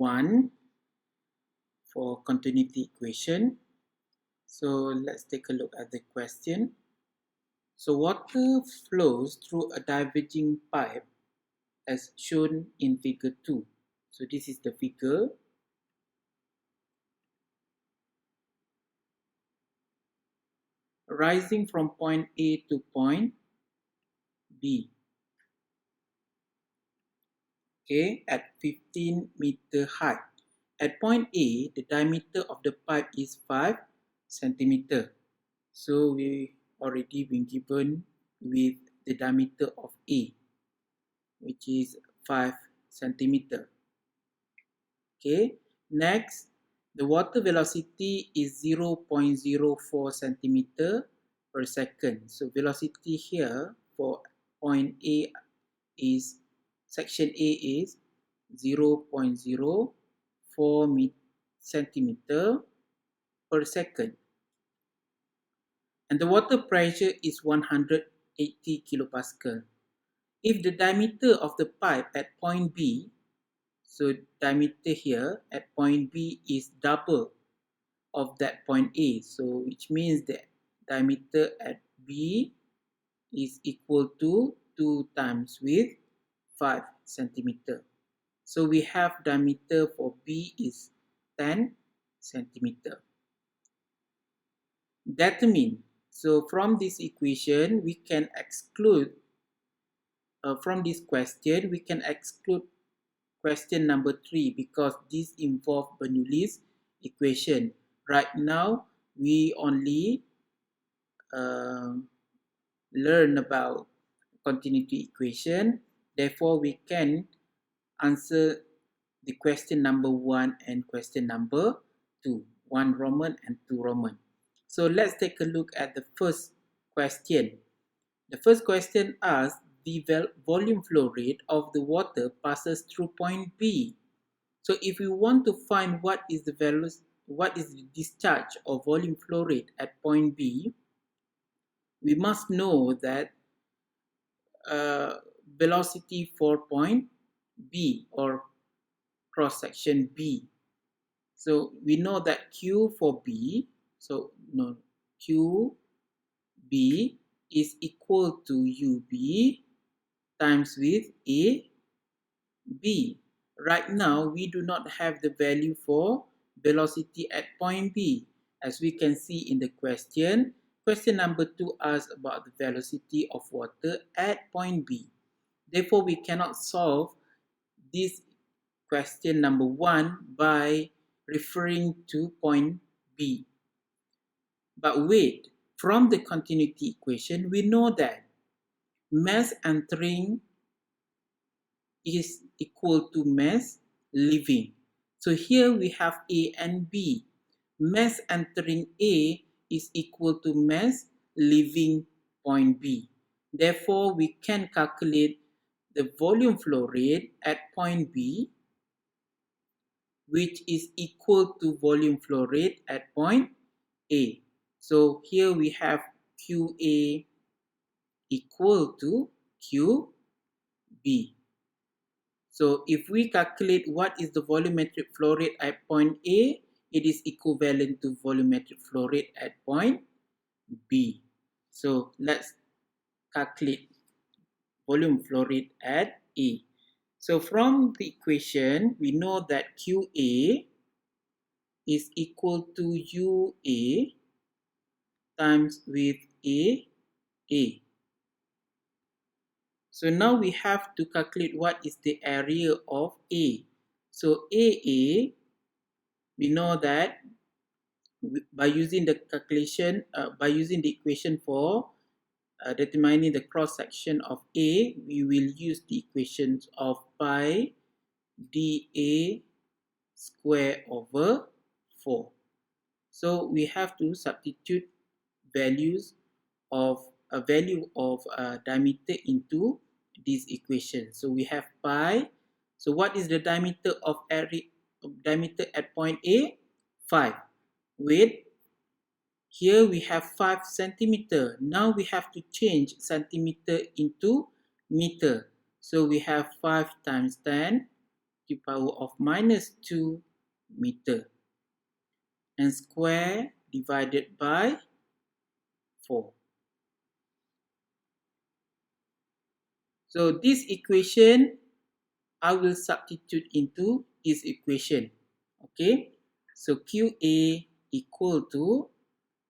1 for continuity equation. So let's take a look at the question. So water flows through a diverging pipe as shown in figure 2. So this is the figure. Rising from point A to point B. Okay, at 15 meter height. At point A, the diameter of the pipe is 5 centimeter. So we already been given with the diameter of A, which is 5 centimeter. Okay, next, the water velocity is 0.04 centimeter per second. So velocity here for point A is, section A is 0.04 centimeter per second. And the water pressure is 180 kilopascal. If the diameter of the pipe at point B, so diameter here at point B is double of that point A, so which means that diameter at B is equal to 2 times with 5 centimeter. So we have diameter for B is 10 centimeter. Determine. So from this equation, we can exclude, from this question, we can exclude question number 3 because this involves Bernoulli's equation. Right now, we only learn about continuity equation. Therefore, we can answer the question number 1 and question number 2. 1 Roman and 2 Roman. So let's take a look at the first question. The first question asks, the volume flow rate of the water passes through point B. So if we want to find what is the discharge or volume flow rate at point B, we must know that velocity for point B or cross section B. So we know that Q for B, so no, QB is equal to UB times with AB. Right now, we do not have the value for velocity at point B. As we can see in the question, question number 2 asks about the velocity of water at point B. Therefore, we cannot solve this question number 1 by referring to point B. But wait, from the continuity equation, we know that mass entering is equal to mass leaving. So here we have A and B. Mass entering A is equal to mass leaving point B. Therefore, we can calculate the volume flow rate at point B, which is equal to volume flow rate at point A. So here we have QA equal to QB. So if we calculate what is the volumetric flow rate at point A, it is equivalent to volumetric flow rate at point B. So let's calculate volume flow rate at A. So from the equation, we know that QA is equal to UA times with AA. So now we have to calculate what is the area of A. So AA, we know that by using the calculation, by using the equation for determining the cross section of A, we will use the equations of pi dA square over 4. So we have to substitute values of a value of diameter into this equation. So we have pi. So what is the diameter of diameter at point A? 5. Wait, here we have 5 centimeter. Now we have to change centimeter into meter. So we have 5 times 10 the power of minus 2 meter, and square divided by 4. So this equation, I will substitute into this equation. Okay, so QA equal to,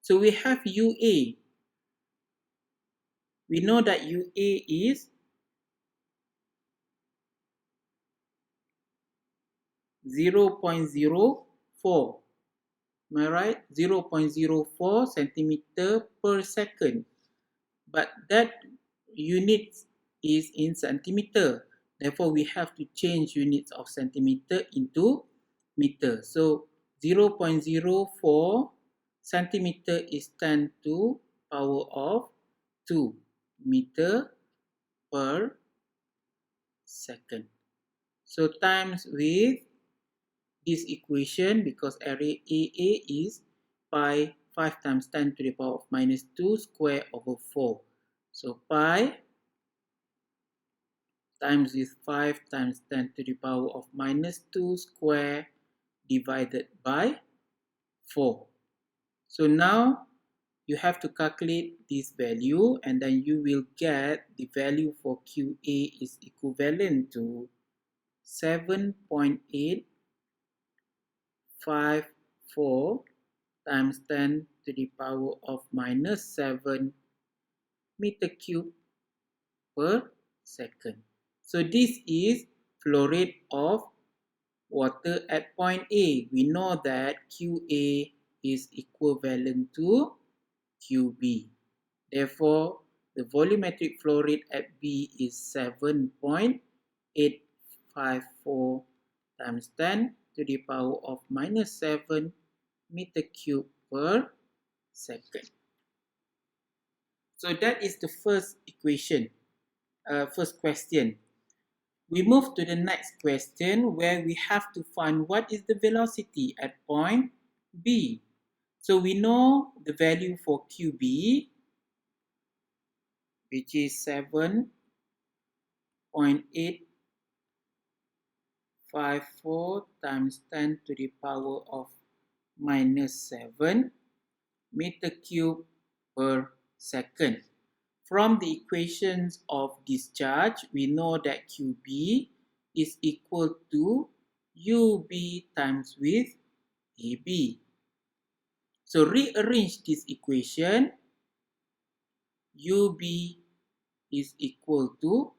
so we have UA. We know that UA is 0.04. Am I right? 0.04 centimeter per second. But that unit is in centimeter. Therefore, we have to change units of centimeter into meter. So 0.04 centimeter is 10 to power of 2 meter per second. So times with this equation, because area AA is pi 5 times 10 to the power of minus 2 square over 4. So pi times with 5 times 10 to the power of minus 2 square divided by 4. So now you have to calculate this value, and then you will get the value for QA is equivalent to 7.854 times 10 to the power of minus 7 meter cube per second. So this is flow rate of water at point A. We know that QA is equivalent to QB. Therefore, the volumetric flow rate at B is 7.854 times 10 to the power of minus 7 meter cube per second. So that is the first equation, first question. We move to the next question where we have to find what is the velocity at point B. So we know the value for QB, which is 7.854 times 10 to the power of minus 7 meter cube per second. From the equations of discharge, we know that QB is equal to UB times with AB. So rearrange this equation. UB is equal to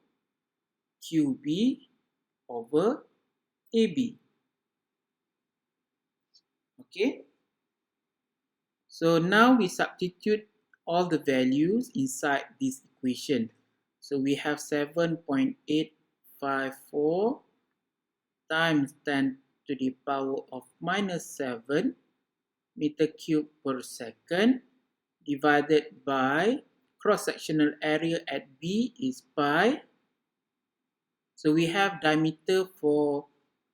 QB over AB. Okay. So now we substitute all the values inside this equation. So we have 7.854 times 10 to the power of minus 7 meter cube per second divided by cross-sectional area at B is pi. So we have diameter for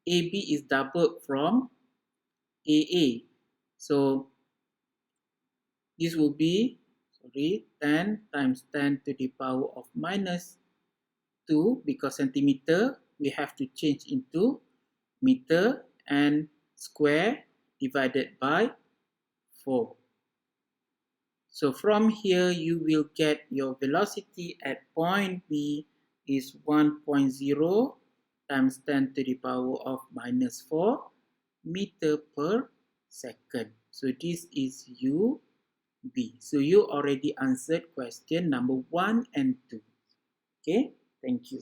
AB is doubled from AA. So this will be 10 times 10 to the power of minus 2, because centimeter we have to change into meter, and square divided by 4. So from here you will get your velocity at point B is 1.0 times 10 to the power of minus 4 meter per second. So this is UB. So you already answered question number 1 and 2. Okay, thank you.